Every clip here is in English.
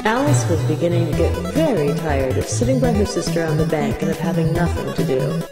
Alice was beginning to get very tired of sitting by her sister on the bank and of having nothing to do.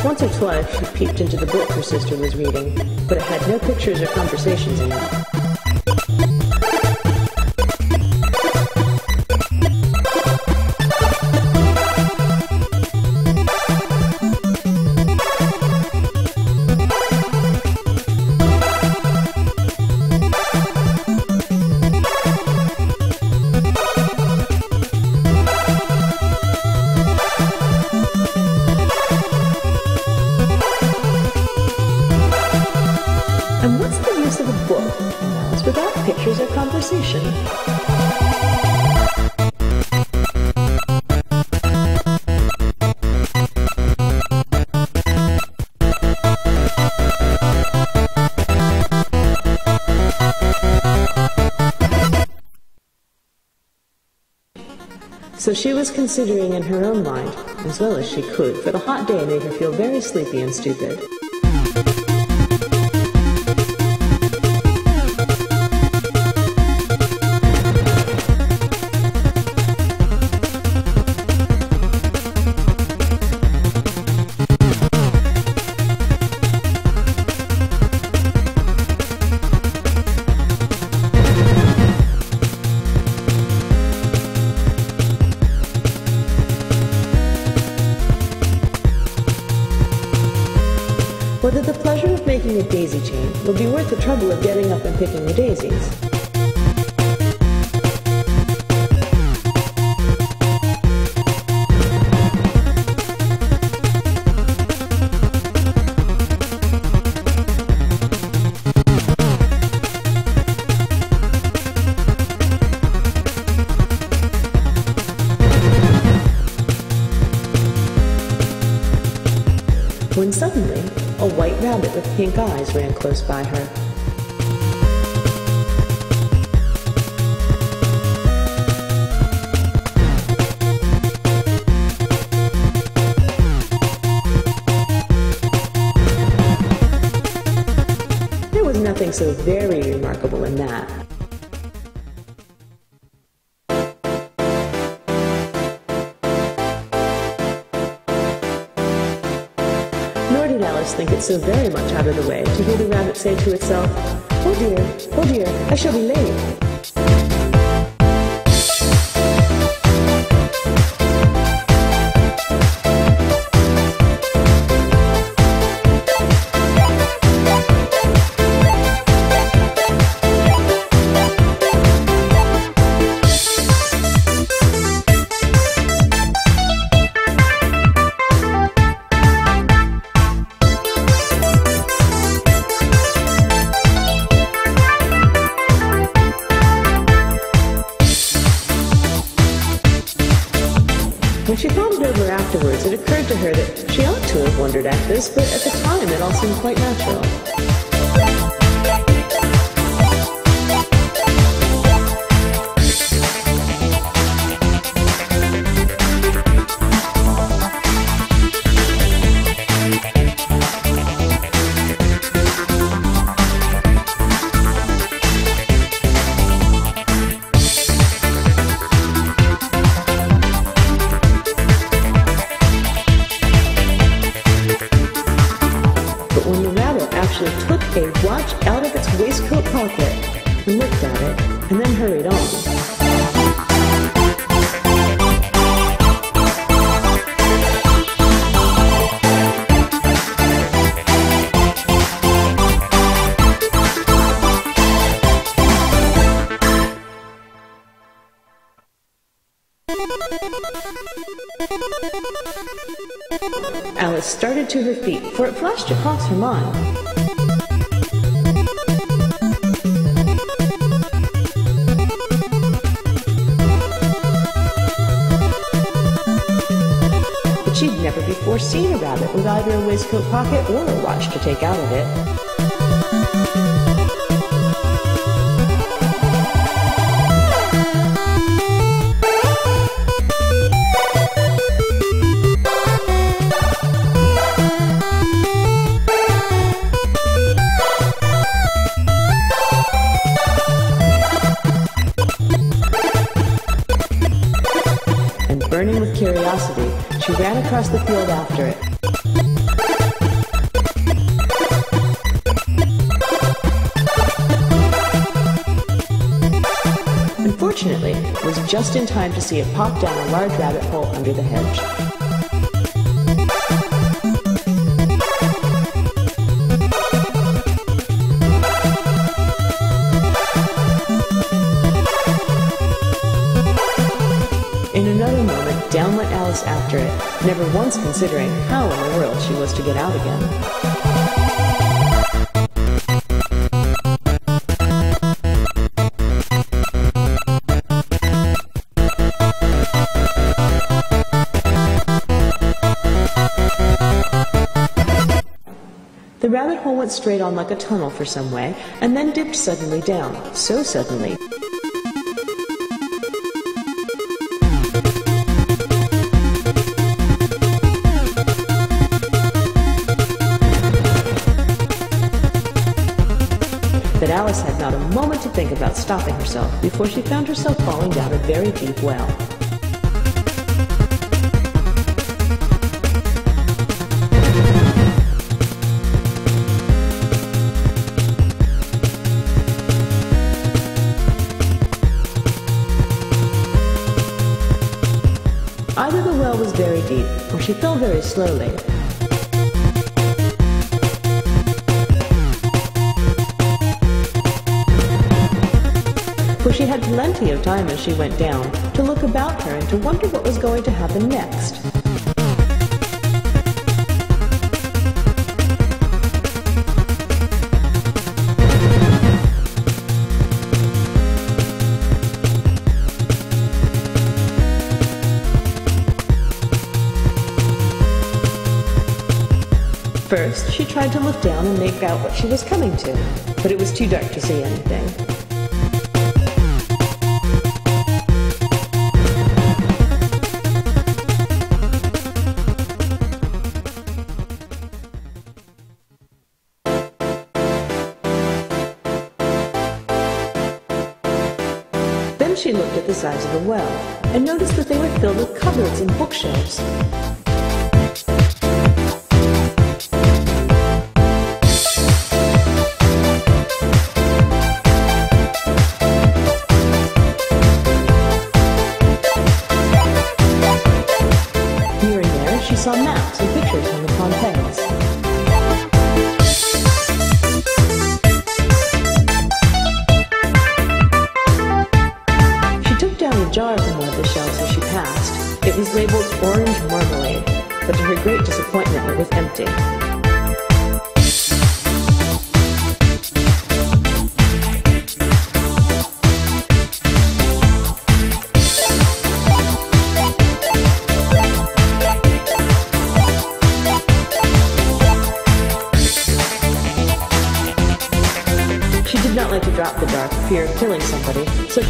Once or twice she peeped into the book her sister was reading, but it had no pictures or conversations in it. And what's the use of a book, Alice, without pictures or conversation? So she was considering in her own mind, as well as she could, for the hot day made her feel very sleepy and stupid. Whether the pleasure of making a daisy chain would be worth the trouble of getting up and picking the daisies. When suddenly, a white rabbit with pink eyes ran close by her. There was nothing so very remarkable in that. Nor did Alice think it so very much out of the way to hear the rabbit say to itself, oh dear, I shall be late." When she thought it over afterwards, it occurred to her that she ought to have wondered at this, but at the time it all seemed quite natural. But when the rabbit actually took a watch out of its waistcoat pocket and looked at it, and then hurried on. Alice Alice started to her feet, for it flashed across her mind. But she'd never before seen a rabbit with either a waistcoat pocket or a watch to take out of it. Burning with curiosity, she ran across the field after it. Unfortunately, it was just in time to see it pop down a large rabbit hole under the hedge. In another moment, down went Alice after it, never once considering how in the world she was to get out again. The rabbit hole went straight on like a tunnel for some way, and then dipped suddenly down, so suddenly that Alice had not a moment to think about stopping herself before she found herself falling down a very deep well. Either the well was very deep, or she fell very slowly. For she had plenty of time as she went down to look about her and to wonder what was going to happen next. First, she tried to look down and make out what she was coming to, but it was too dark to see anything. Then she looked at the sides of the well, and noticed that they were filled with cupboards and bookshelves. Here and there she saw maps and pictures hung upon pegs. Jar from one of the shelves as she passed. It was labeled orange marmalade, but to her great disappointment it was empty. She did not like to drop the jar for fear of killing somebody, so